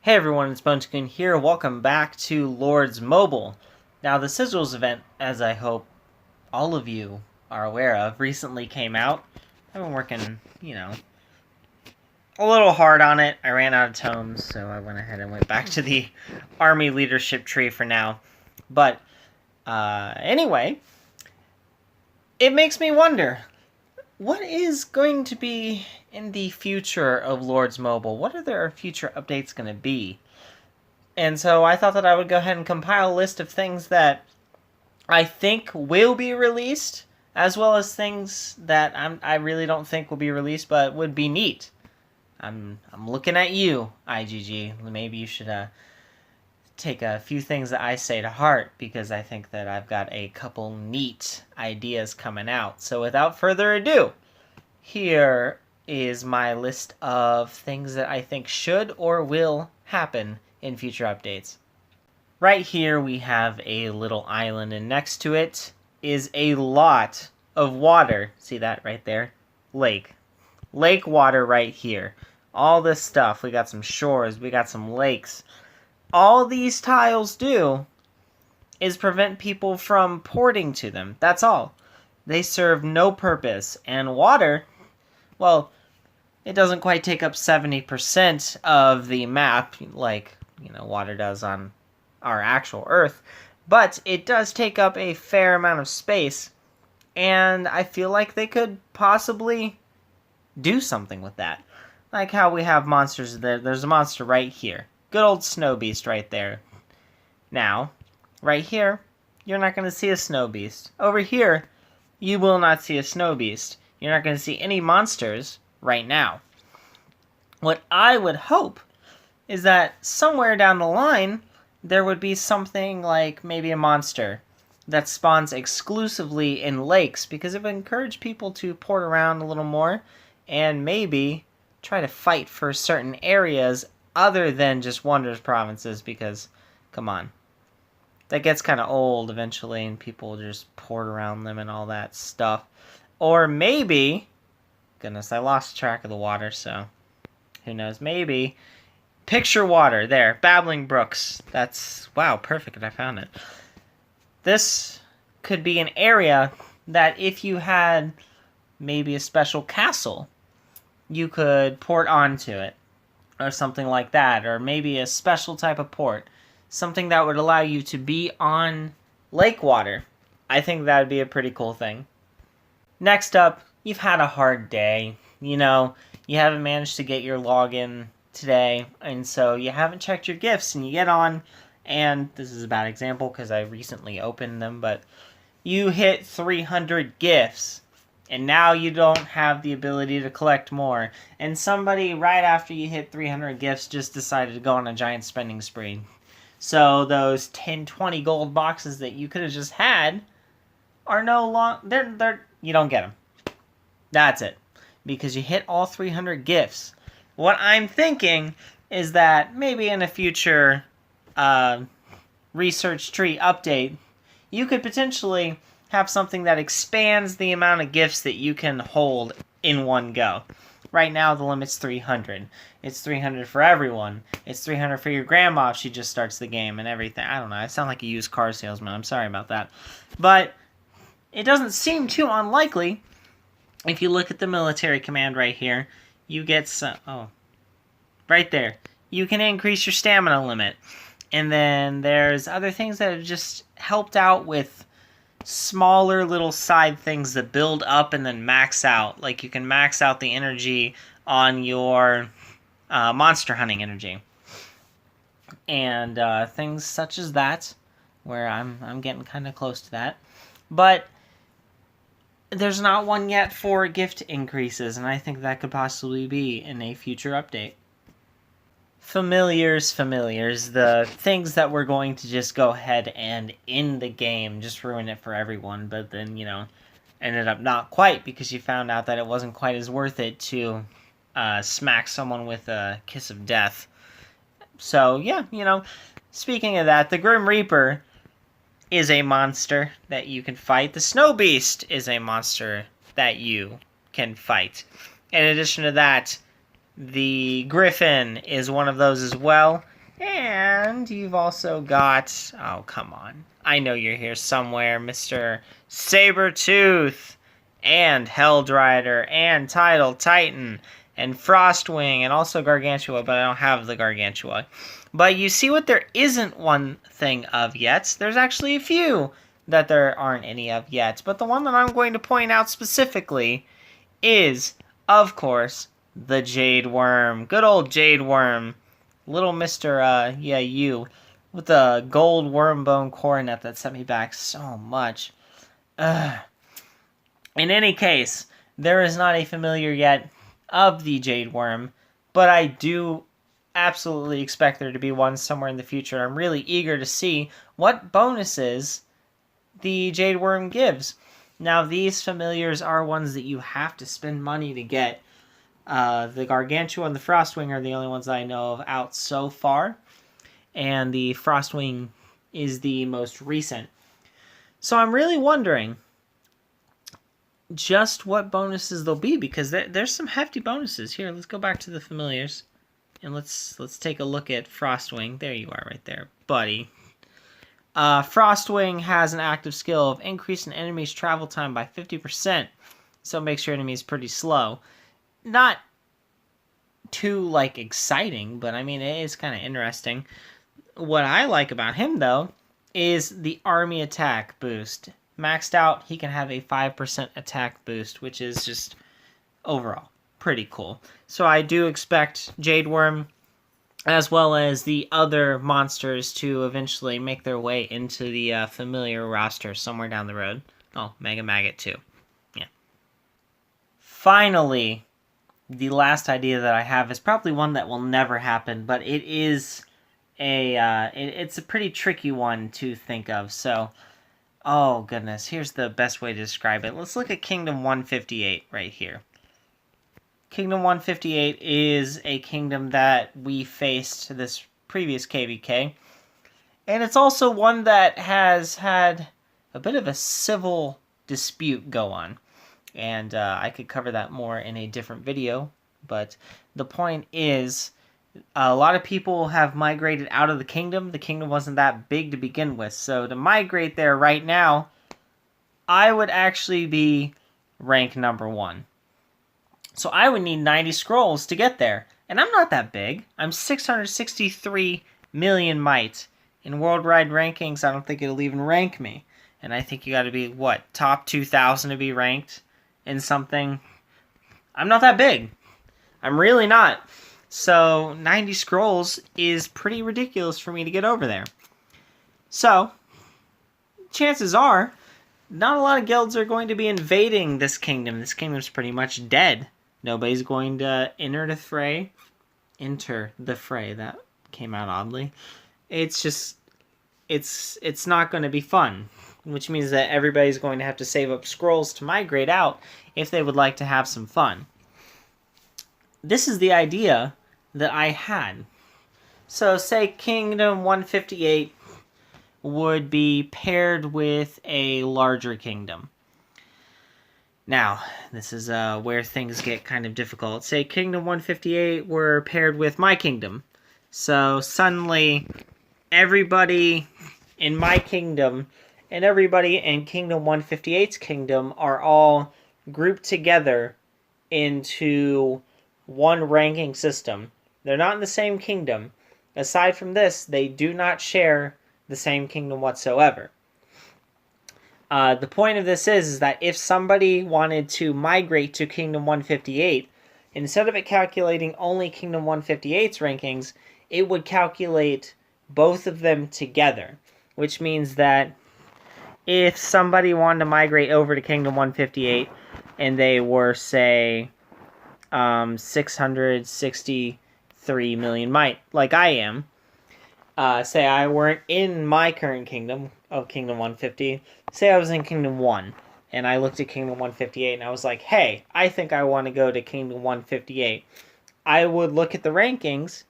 Hey everyone, it's Bunchkin here. Welcome back to Lords Mobile. Now, the Sigils event, as I hope all of you are aware of, recently came out. I've been working, a little hard on it. I ran out of tomes, so I went ahead and went back to the army leadership tree for now. But, anyway, it makes me wonder, what is going to be in the future of Lords Mobile? What are their future updates going to be? And so I thought that I would go ahead and compile a list of things that I think will be released, as well as things that I really don't think will be released, but would be neat. I'm looking at you, IGG. Maybe you should take a few things that I say to heart, because I think that I've got a couple neat ideas coming out. So without further ado, here is my list of things that I think should or will happen in future updates. Right here we have a little island, and next to it is a lot of water. See that right there? Lake water right here. All this stuff. We got some shores, we got some lakes. All these tiles do is prevent people from porting to them. That's all. They serve no purpose. And water, well, it doesn't quite take up 70% of the map like water does on our actual Earth, but it does take up a fair amount of space, and I feel like they could possibly do something with that. Like how we have monsters there. There's a monster right here. Good old snow beast right there. Now, right here, you're not going to see a snow beast. Over here, you will not see a snow beast. You're not going to see any monsters right now. What I would hope is that somewhere down the line, there would be something like maybe a monster that spawns exclusively in lakes, because it would encourage people to port around a little more and maybe try to fight for certain areas other than just Wonders provinces, because, come on, that gets kind of old eventually and people just port around them and all that stuff. Or maybe, goodness, I lost track of the water, so who knows, maybe picture water there, Babbling Brooks. That's, wow, perfect, I found it. This could be an area that if you had maybe a special castle, you could port onto it, or something like that, or maybe a special type of port, something that would allow you to be on lake water. I think that would be a pretty cool thing. Next up, you've had a hard day. You haven't managed to get your login today, and so you haven't checked your gifts, and you get on, and this is a bad example because I recently opened them, but you hit 300 gifts, and now you don't have the ability to collect more, and somebody right after you hit 300 gifts just decided to go on a giant spending spree. So those 10-20 gold boxes that you could have just had are no longer, you don't get them. That's it, because you hit all 300 gifts. What I'm thinking is that maybe in a future research tree update, you could potentially have something that expands the amount of gifts that you can hold in one go. Right now, the limit's 300. It's 300 for everyone. It's 300 for your grandma if she just starts the game and everything. I don't know. I sound like a used car salesman. I'm sorry about that. But it doesn't seem too unlikely. If you look at the military command right here, you get some... Oh, right there. You can increase your stamina limit. And then there's other things that have just helped out with smaller little side things that build up and then max out. Like you can max out the energy on your monster hunting energy. And things such as that, where I'm getting kind of close to that. But there's not one yet for gift increases, and I think that could possibly be in a future update. Familiars, the things that we're going to just go ahead and in the game just ruin it for everyone, but then, ended up not quite, because you found out that it wasn't quite as worth it to smack someone with a kiss of death. So, yeah, speaking of that, the Grim Reaper is a monster that you can fight. The Snow Beast is a monster that you can fight. In addition to that, the Griffin is one of those as well. And you've also got... Oh, come on. I know you're here somewhere, Mr. Sabretooth, and Helldrider, and Tidal Titan, and Frostwing, and also Gargantua, but I don't have the Gargantua. But you see what there isn't one thing of yet? There's actually a few that there aren't any of yet. But the one that I'm going to point out specifically is, of course, the Jade Worm. Good old Jade Worm. Little Mr. You. With the gold wormbone coronet that set me back so much. Ugh. In any case, there is not a familiar yet of the Jade Worm, but I do absolutely expect there to be one somewhere in the future. I'm really eager to see what bonuses the Jade Worm gives. Now, these familiars are ones that you have to spend money to get. The Gargantua and the Frostwing are the only ones that I know of out so far, and the Frostwing is the most recent. So I'm really wondering just what bonuses there'll be, because there's some hefty bonuses. Here, let's go back to the familiars. And let's take a look at Frostwing. There you are right there, buddy. Frostwing has an active skill of increasing enemies' travel time by 50%. So it makes your enemies pretty slow. Not too, exciting, but I mean, it is kind of interesting. What I like about him, though, is the army attack boost. Maxed out, he can have a 5% attack boost, which is just overall pretty cool. So I do expect Jade Worm, as well as the other monsters, to eventually make their way into the familiar roster somewhere down the road. Oh, Mega Maggot too. Yeah. Finally, the last idea that I have is probably one that will never happen, but it is it's a pretty tricky one to think of. So, oh goodness, here's the best way to describe it. Let's look at Kingdom 158 right here. Kingdom 158 is a kingdom that we faced this previous KVK. And it's also one that has had a bit of a civil dispute go on. And I could cover that more in a different video. But the point is, a lot of people have migrated out of the kingdom. The kingdom wasn't that big to begin with. So to migrate there right now, I would actually be rank number 1. So I would need 90 scrolls to get there. And I'm not that big. I'm 663 million might. In worldwide rankings, I don't think it'll even rank me. And I think you gotta be, top 2,000 to be ranked in something? I'm not that big. I'm really not. So 90 scrolls is pretty ridiculous for me to get over there. So, chances are, not a lot of guilds are going to be invading this kingdom. This kingdom's pretty much dead. Nobody's going to enter the fray. That came out oddly. It's just, it's not going to be fun. Which means that everybody's going to have to save up scrolls to migrate out if they would like to have some fun. This is the idea that I had. So say Kingdom 158 would be paired with a larger kingdom. Now, this is where things get kind of difficult. Say Kingdom 158 were paired with my kingdom. So suddenly, everybody in my kingdom and everybody in Kingdom 158's kingdom are all grouped together into one ranking system. They're not in the same kingdom. Aside from this, they do not share the same kingdom whatsoever. The point of this is that if somebody wanted to migrate to Kingdom 158, instead of it calculating only Kingdom 158's rankings, it would calculate both of them together. Which means that if somebody wanted to migrate over to Kingdom 158 and they were, say, 663 million might, like I am, say I weren't in my current kingdom of Kingdom 150, say I was in Kingdom 1, and I looked at Kingdom 158 and I was like, hey, I think I want to go to Kingdom 158. I would look at the rankings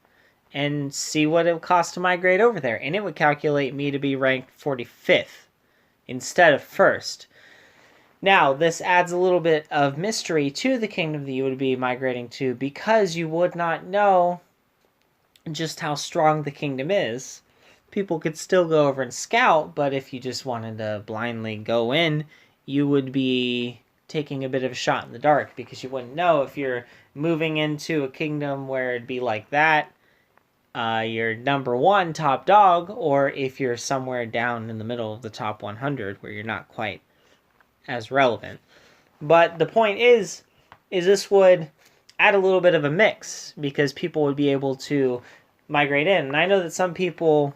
and see what it would cost to migrate over there, and it would calculate me to be ranked 45th instead of 1st. Now, this adds a little bit of mystery to the kingdom that you would be migrating to, because you would not know just how strong the kingdom is. People could still go over and scout, but if you just wanted to blindly go in, you would be taking a bit of a shot in the dark because you wouldn't know if you're moving into a kingdom where it'd be like that, you're number one top dog, or if you're somewhere down in the middle of the top 100 where you're not quite as relevant. But the point is this would add a little bit of a mix because people would be able to migrate in. And I know that some people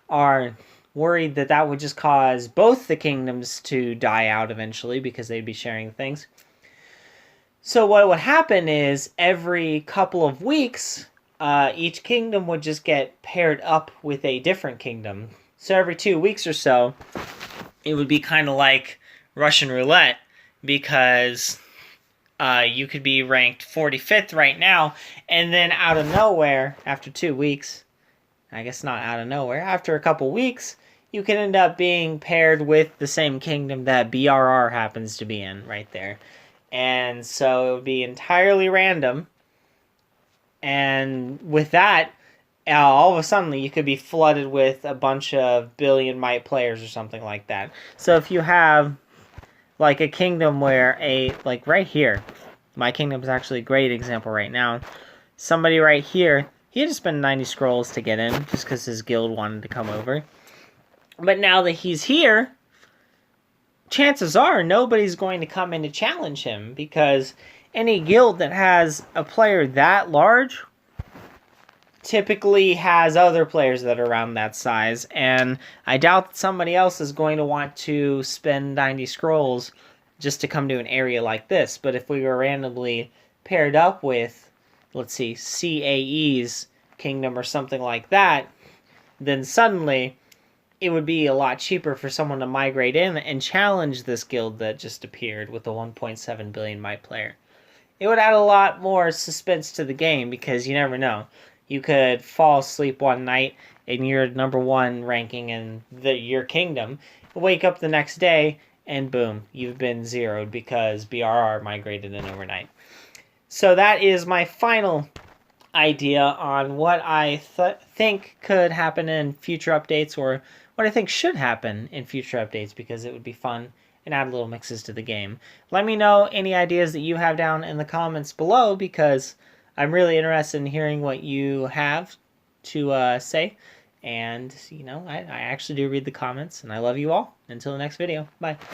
are worried that that would just cause both the kingdoms to die out eventually because they'd be sharing things. So what would happen is every couple of weeks, each kingdom would just get paired up with a different kingdom. So every 2 weeks or so, it would be kind of like Russian roulette because you could be ranked 45th right now, and then out of nowhere, after 2 weeks, I guess not out of nowhere, after a couple weeks, you can end up being paired with the same kingdom that BRR happens to be in right there. And so it would be entirely random. And with that, all of a sudden you could be flooded with a bunch of billion might players or something like that. So if you have like a kingdom where like right here, my kingdom is actually a great example right now. Somebody right here, he had to spend 90 scrolls to get in just because his guild wanted to come over. But now that he's here, chances are nobody's going to come in to challenge him because any guild that has a player that large typically has other players that are around that size, and I doubt that somebody else is going to want to spend 90 scrolls just to come to an area like this. But if we were randomly paired up with, let's see, CAE's kingdom or something like that, then suddenly it would be a lot cheaper for someone to migrate in and challenge this guild that just appeared with the 1.7 billion might player. It would add a lot more suspense to the game because you never know. You could fall asleep one night in your number one ranking in your kingdom, wake up the next day, and boom, you've been zeroed because BRR migrated in overnight. So that is my final idea on what I think could happen in future updates, or what I think should happen in future updates, because it would be fun and add little mixes to the game. Let me know any ideas that you have down in the comments below, because I'm really interested in hearing what you have to say. And, you know, I actually do read the comments, and I love you all. Until the next video, bye.